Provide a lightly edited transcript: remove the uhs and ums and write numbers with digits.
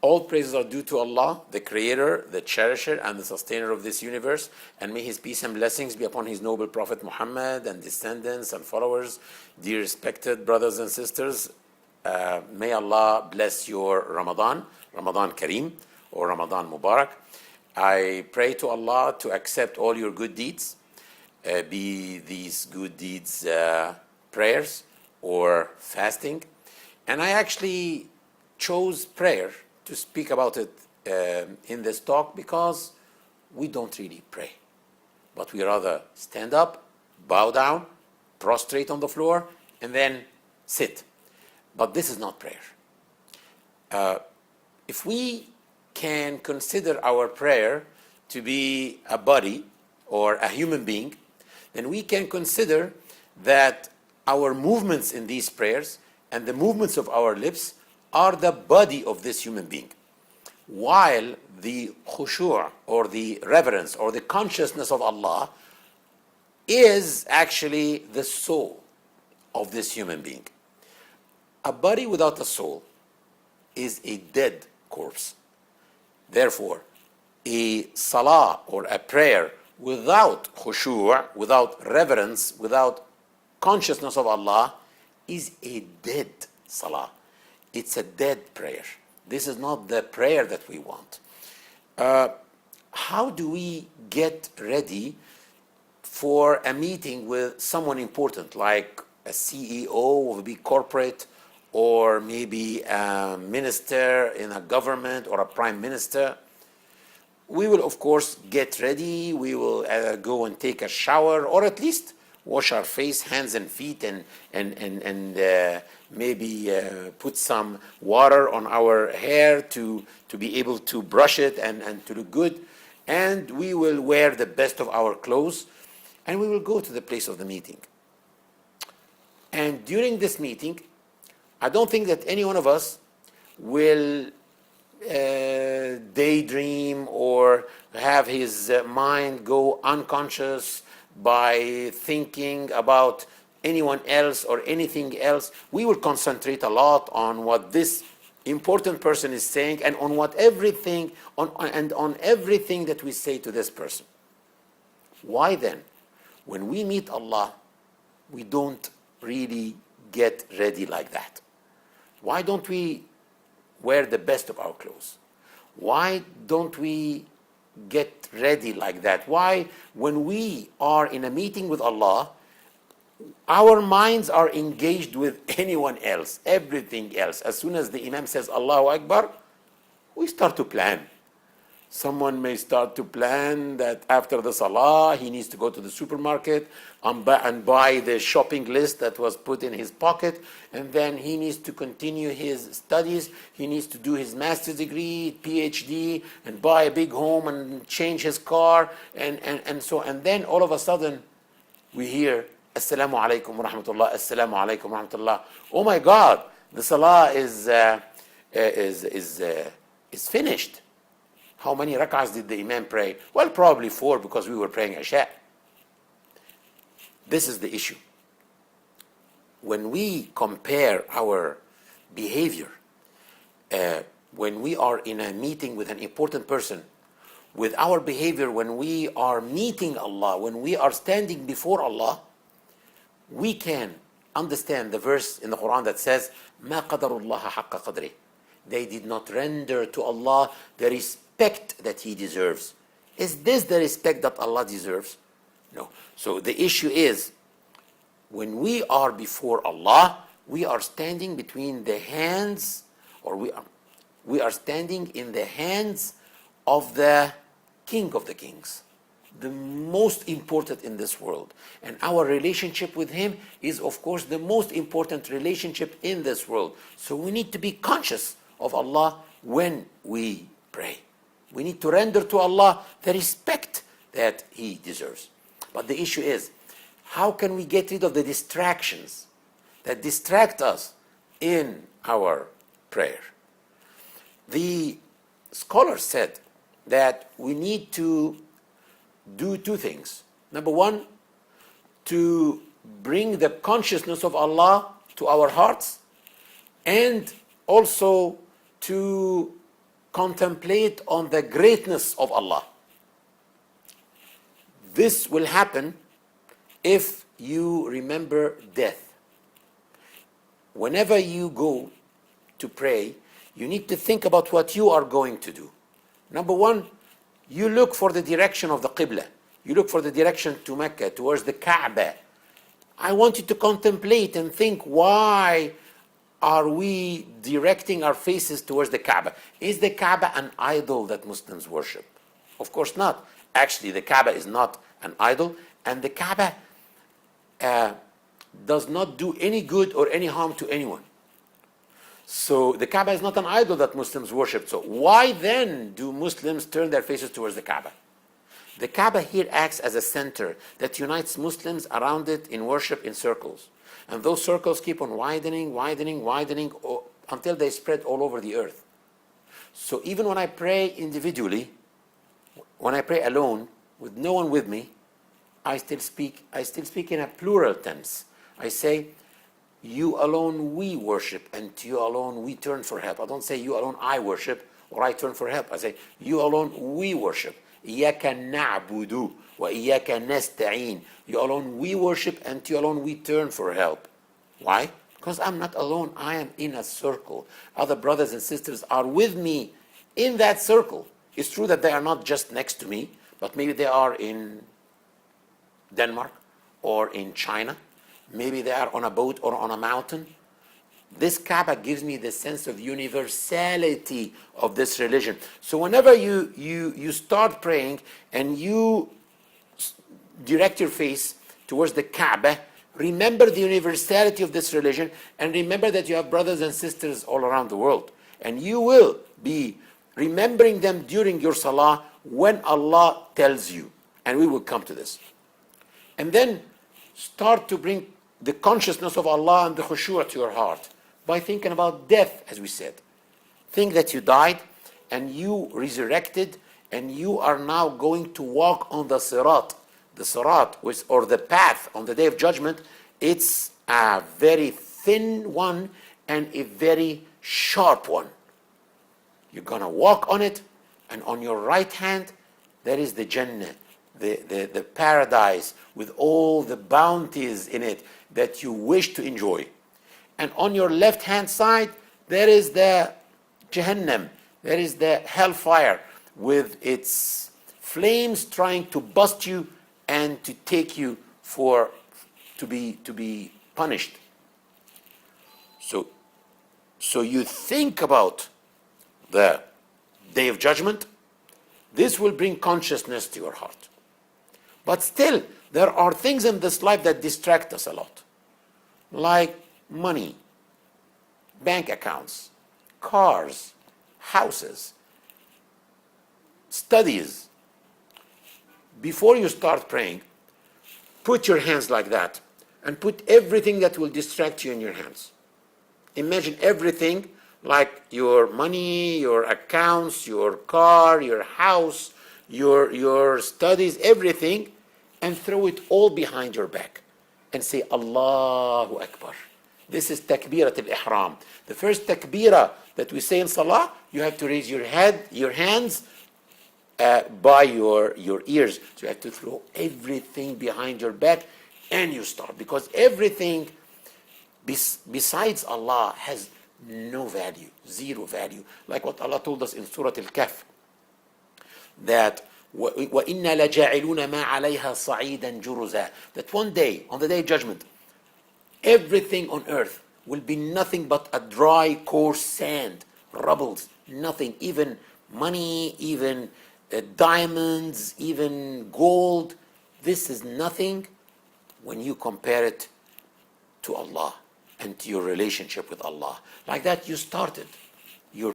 All praises are due to Allah, the Creator, the Cherisher, and the Sustainer of this universe, and may His peace and blessings be upon His noble Prophet Muhammad and descendants and followers. Dear respected brothers and sisters, may Allah bless your Ramadan, Ramadan Kareem, or Ramadan Mubarak. I pray to Allah to accept all your good deeds, be these good deeds prayers or fasting. And I actually chose prayer to speak about it in this talk because we don't really pray, but we rather stand up, bow down, prostrate on the floor, and then sit. But this is not prayer. If we can consider our prayer to be a body or a human being, then we can consider that our movements in these prayers and the movements of our lips are the body of this human being, while the khushu' or the reverence or the consciousness of Allah is actually the soul of this human being. A body without a soul is a dead corpse. Therefore, a salah or a prayer without khushu', without reverence, without consciousness of Allah is a dead salah. It's a dead prayer. This is not the prayer that we want. How do we get ready for a meeting with someone important, like a CEO of a big corporate, or maybe a minister in a government or a prime minister? We will, of course, get ready. We will go and take a shower, or at least wash our face, hands and feet, and maybe put some water on our hair to be able to brush it and to look good. And we will wear the best of our clothes, and we will go to the place of the meeting. And during this meeting, I don't think that any one of us will daydream or have his mind go unconscious by thinking about anyone else or anything else. We will concentrate a lot on what this important person is saying and on everything that we say to this person. Why then, when we meet Allah, we don't really get ready like that? Why don't we wear the best of our clothes? Why don't we get ready like that? Why, when we are in a meeting with Allah, our minds are engaged with anyone else, everything else? As soon as the Imam says Allahu Akbar, we start to plan. Someone may start to plan that after the Salah, he needs to go to the supermarket and buy the shopping list that was put in his pocket, and then he needs to continue his studies. He needs to do his master's degree, PhD, and buy a big home and change his car, and so. And then all of a sudden, we hear Assalamu alaikum wa rahmatullah, Assalamu alaikum wa rahmatullah. Oh my God, the Salah is finished. How many rak'ahs did the Imam pray? Well, probably 4, because we were praying Isha. This is the issue. When we compare our behavior, when we are in a meeting with an important person, with our behavior when we are meeting Allah, when we are standing before Allah, we can understand the verse in the Quran that says, مَا قَدَرُ اللَّهَ حَقَّ قَدْرِهِ. They did not render to Allah the respect that He deserves. Is this the respect that Allah deserves? No. So the issue is, when we are before Allah, we are standing between the hands, or we are standing in the hands of the King of the Kings, the most important in this world. And our relationship with Him is, of course, the most important relationship in this world. So we need to be conscious of Allah when we pray. We need to render to Allah the respect that He deserves. But the issue is, how can we get rid of the distractions that distract us in our prayer? The scholar said that we need to do 2 things. Number 1, to bring the consciousness of Allah to our hearts, and also to contemplate on the greatness of Allah. This will happen if you remember death. Whenever you go to pray, you need to think about what you are going to do. Number one, you look for the direction of the Qibla. You look for the direction to Mecca, towards the Kaaba. I want you to contemplate and think, why are we directing our faces towards the Kaaba? Is the Kaaba an idol that Muslims worship? Of course not. Actually, the Kaaba is not an idol, and the Kaaba does not do any good or any harm to anyone. So the Kaaba is not an idol that Muslims worship. So why then do Muslims turn their faces towards the Kaaba? The Kaaba here acts as a center that unites Muslims around it in worship in circles. And those circles keep on widening until they spread all over the earth. So even when I pray individually, when I pray alone, with no one with me, I still speak in a plural tense. I say, you alone we worship, and to you alone we turn for help. I don't say you alone I worship or I turn for help. I say you alone we worship. إِيَّاكَ نَعْبُدُ وَإِيَّاكَ نَسْتَعِينُ. You alone we worship, and to you alone we turn for help. Why? Because I'm not alone. I am in a circle. Other brothers and sisters are with me in that circle. It's true that they are not just next to me, but maybe they are in Denmark or in China. Maybe they are on a boat or on a mountain. This Kaaba gives me the sense of universality of this religion. So whenever you start praying and you direct your face towards the Kaaba, remember the universality of this religion, and remember that you have brothers and sisters all around the world. And you will be remembering them during your salah when Allah tells you. And we will come to this. And then start to bring the consciousness of Allah and the khushu' to your heart by thinking about death, as we said. Think that you died and you resurrected, and you are now going to walk on the sirat. The sirat, or the path on the Day of Judgment, it's a very thin one and a very sharp one. You're going to walk on it, and on your right hand, there is the Jannah, the paradise with all the bounties in it that you wish to enjoy. And on your left hand side, there is the Jahannam, there is the hellfire with its flames trying to bust you and to take you to be punished. So you think about the Day of Judgment. This will bring consciousness to your heart. But still, there are things in this life that distract us a lot, like money, bank accounts, cars, houses, studies. Before you start praying, put your hands like that and put everything that will distract you in your hands. Imagine everything, like your money, your accounts, your car, your house, your studies, everything, and throw it all behind your back and say Allahu Akbar. This is takbirat al-ihram. The first takbirah that we say in salah, you have to raise your hands by your ears. So you have to throw everything behind your back and you start. Because everything besides Allah has no value, zero value. Like what Allah told us in Surah Al-Kahf, that وَإِنَّا لَجَاعِلُونَ مَا عَلَيْهَا صَعِيدًا جُرُزًا. That one day, on the Day of Judgment, everything on earth will be nothing but a dry, coarse sand, rubbles, nothing, even money, even diamonds, even gold. This is nothing when you compare it to Allah and to your relationship with Allah. Like that, you started.